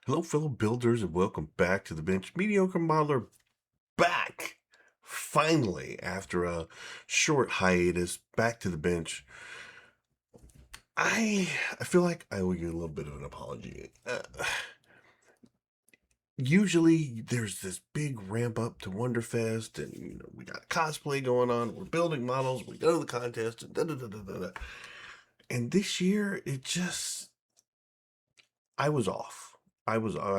Hello, fellow builders, and welcome back to the bench. Mediocre Modeler back, finally, after a short hiatus, back to the bench. I I feel like I owe you a little bit of an apology. Usually, there's this big ramp up to Wonderfest, and we got cosplay going on. We're building models. We go to the contest, and da da da da da. Da. And this year, I was off. It was all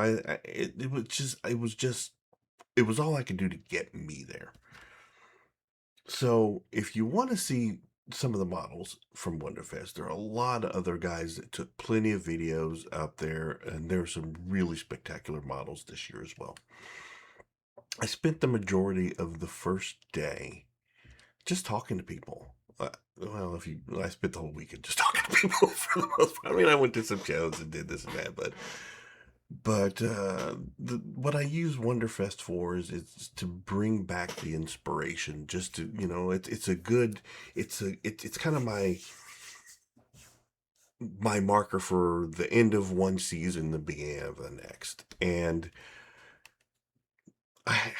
I could do to get me there. So if you want to see some of the models from Wonderfest, there are a lot of other guys that took plenty of videos out there, and there are some really spectacular models this year as well. I spent the majority of the first day just talking to people. I spent the whole weekend just talking to people for the most part. I mean, I went to some shows and did this and that, but what I use Wonderfest for is to bring back the inspiration. Just to it's a good it's kind of my marker for the end of one season, the beginning of the next, and I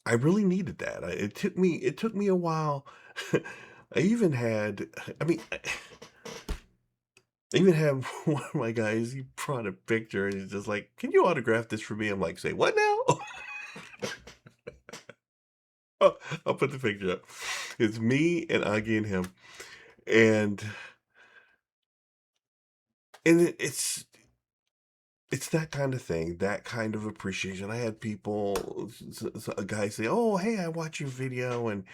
I really needed that. It took me a while. I even had I mean. I even had one of my guys, he brought a picture and he's just like, "Can you autograph this for me?" I'm like, "Say what now?" Oh, I'll put the picture up. It's me and Augie and him, and it's that kind of thing, that kind of appreciation. I had people, a guy say, "Oh, hey, I watch your video," and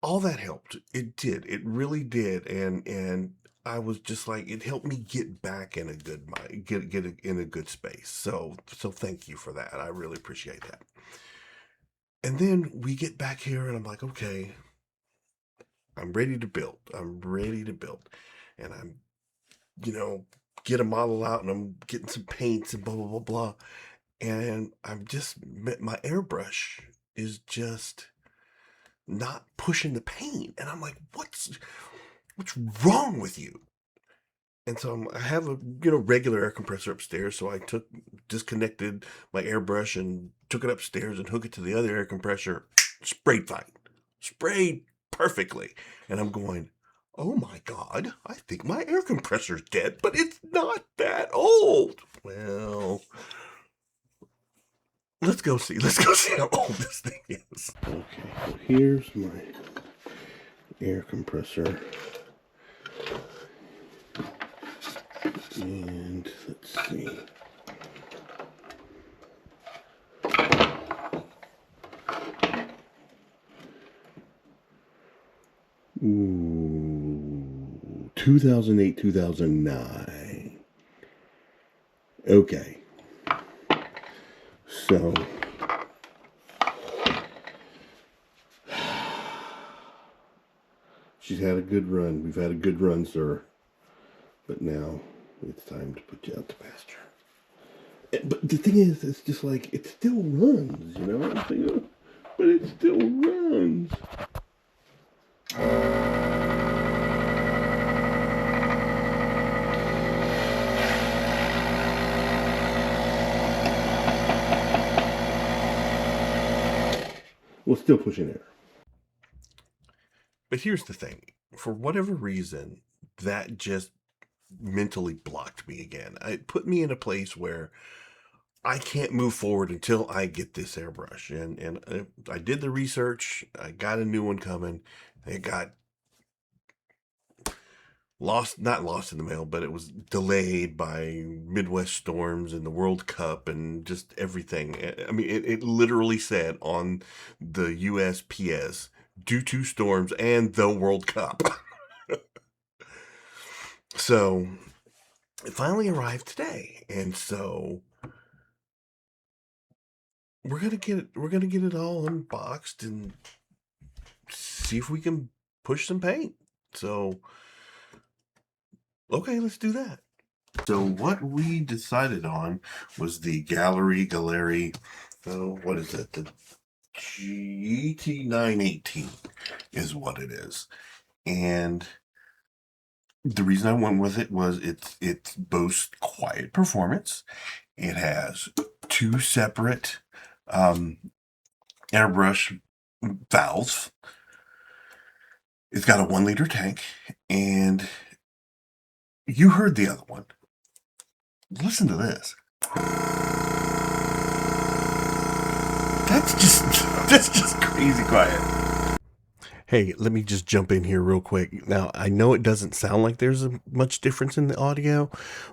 all that helped. It did. It really did, and I was just like, it helped me get back in a good mind, in a good space. So thank you for that. I really appreciate that. And then we get back here, and I'm like, okay, I'm ready to build. I'm ready to build. And I'm, you know, get a model out and I'm getting some paints and blah, blah, blah, blah. And my airbrush is just not pushing the paint. And I'm like, what's wrong with you? And so I have a, regular air compressor upstairs. So I disconnected my airbrush and took it upstairs and hooked it to the other air compressor. Sprayed fine. Sprayed perfectly. And I'm going, oh my God, I think my air compressor's dead, but it's not that old. Well, let's go see how old this thing is. Okay, so here's my air compressor. And let's see. Ooh, 2008, 2009. Okay. So she's had a good run. We've had a good run, sir. But now it's time to put you out to pasture. But the thing is, it's just like, it still runs, you know what I'm saying? But it still runs. Well, still pushing air. But here's the thing. For whatever reason, that just mentally blocked me again. It put me in a place where I can't move forward until I get this airbrush. And I did the research. I got a new one coming. It got not lost in the mail, but it was delayed by Midwest storms and the World Cup and just everything. I mean, it literally said on the USPS, due to storms and the World Cup. So it finally arrived today. And so we're gonna get it all unboxed and see if we can push some paint. So okay, let's do that. So what we decided on was the Gaahleri. Oh, what is it? The GT918 is what it is. And The reason I went with it was it boasts quiet performance. It has two separate airbrush valves. It's got a 1 liter tank, and you heard the other one. Listen to this. That's just crazy quiet. Hey, let me just jump in here real quick. Now, I know it doesn't sound like there's much difference in the audio,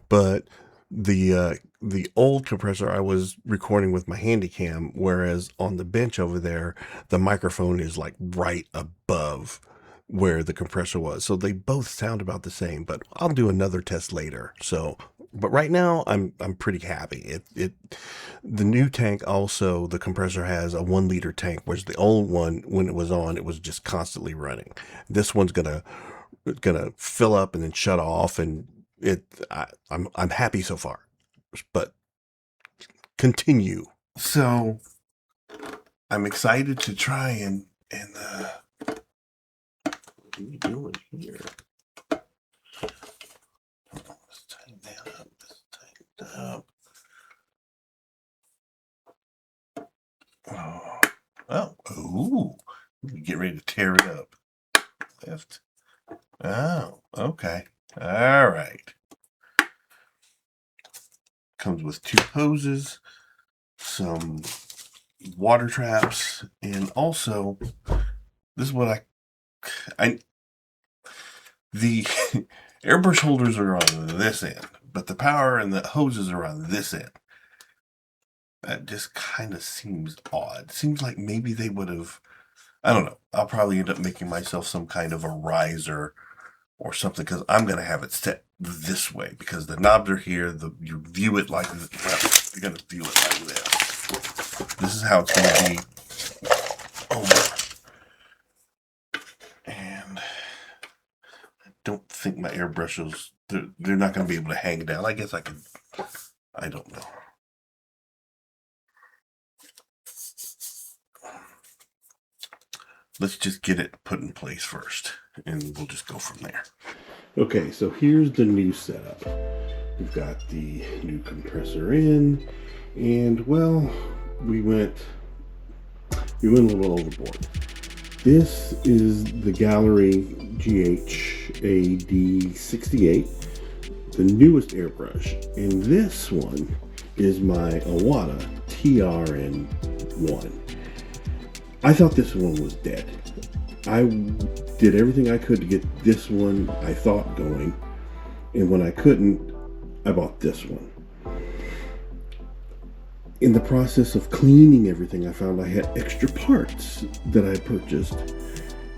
but the old compressor I was recording with my Handycam, whereas on the bench over there, the microphone is like right above where the compressor was. So they both sound about the same, but I'll do another test later. So, but right now I'm pretty happy. The new tank also, the compressor has a 1 liter tank, whereas the old one, when it was on, it was just constantly running. This one's gonna fill up and then shut off, and I'm happy so far. But continue. So I'm excited to try and what are you doing here? Let's tighten that up. Let's tighten that up. Oh, ooh. Get ready to tear it up. Left. Oh, okay. All right. Comes with 2 hoses, some water traps, and also this is what the airbrush holders are on this end, but the power and the hoses are on this end. That just kind of seems odd. Seems like maybe they would have, I don't know. I'll probably end up making myself some kind of a riser or something, because I'm going to have it set this way because the knobs are here. You view it like this. Well, you're going to view it like this. This is how it's going to be over. And I don't think my airbrushes, they're not going to be able to hang down. I guess I can, I don't know. Let's just get it put in place first, and we'll just go from there. Okay, so here's the new setup. We've got the new compressor in, and well, we went a little overboard. This is the Gaahleri GHAD68, the newest airbrush, and this one is my Iwata TRN1. I thought this one was dead. I did everything I could to get this one, I thought, going, and when I couldn't, I bought this one. In the process of cleaning everything, I found I had extra parts that I purchased,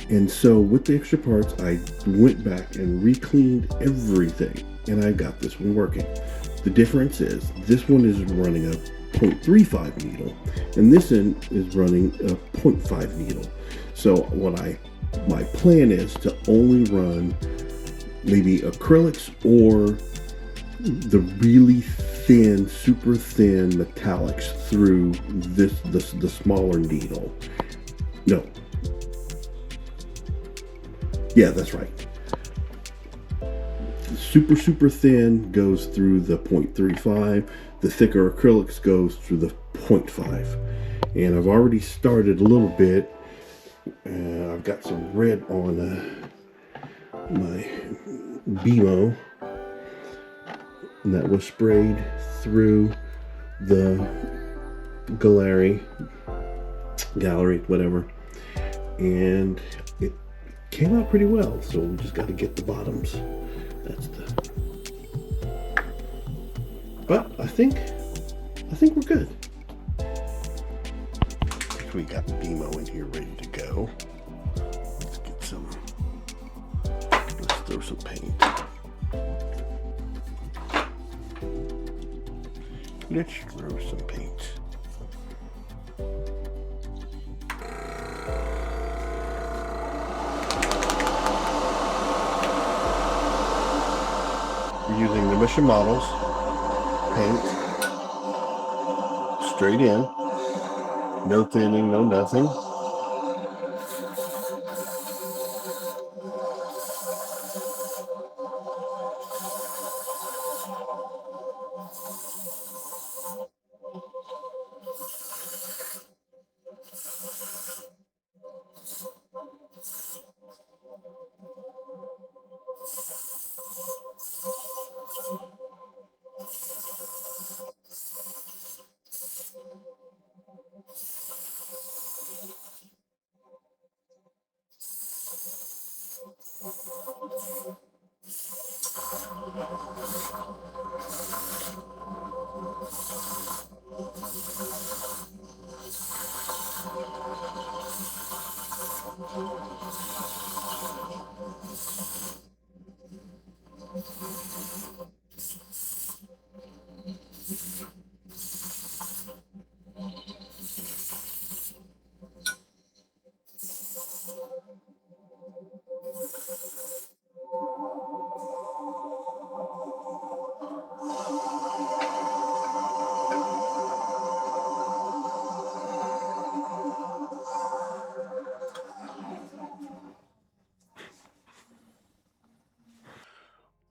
and so with the extra parts, I went back and re-cleaned everything, and I got this one working. The difference is this one is running a 0.35 needle, and this end is running a 0.5 needle. So my plan is to only run maybe acrylics or the really thin, super thin metallics through the smaller needle. No. Yeah, that's right. Super, super thin goes through the 0.35. The thicker acrylics goes through the 0.5. And I've already started a little bit. I've got some red on my BMO. And that was sprayed through the Gaahleri, whatever. And it came out pretty well. So we just got to get the bottoms. But I think we're good. We got BMO in here ready to go. Let's throw some paint. Let's throw some paint. We're using the Mission Models paint, straight in, no thinning, no nothing.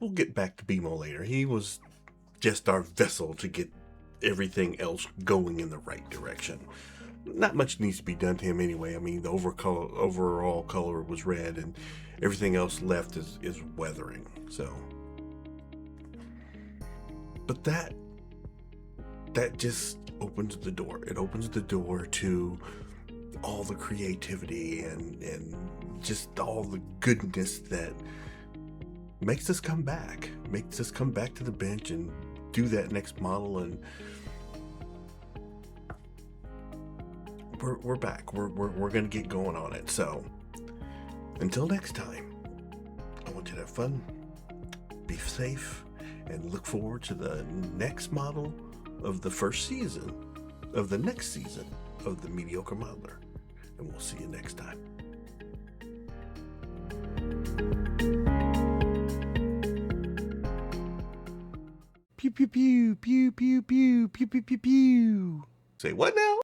We'll get back to BMO later. He was just our vessel to get everything else going in the right direction. Not much needs to be done to him anyway. I mean, the overall color was red, and everything else left is weathering. So, but that just opens the door. It opens the door to all the creativity and just all the goodness that makes us come back to the bench and do that next model. And we're back. We're gonna get going on it. So until next time, I want you to have fun, be safe, and look forward to the next model of the first season of the next season of the Mediocre Modeler. And we'll see you next time. Pew pew pew pew pew pew pew pew pew pew. Say what now?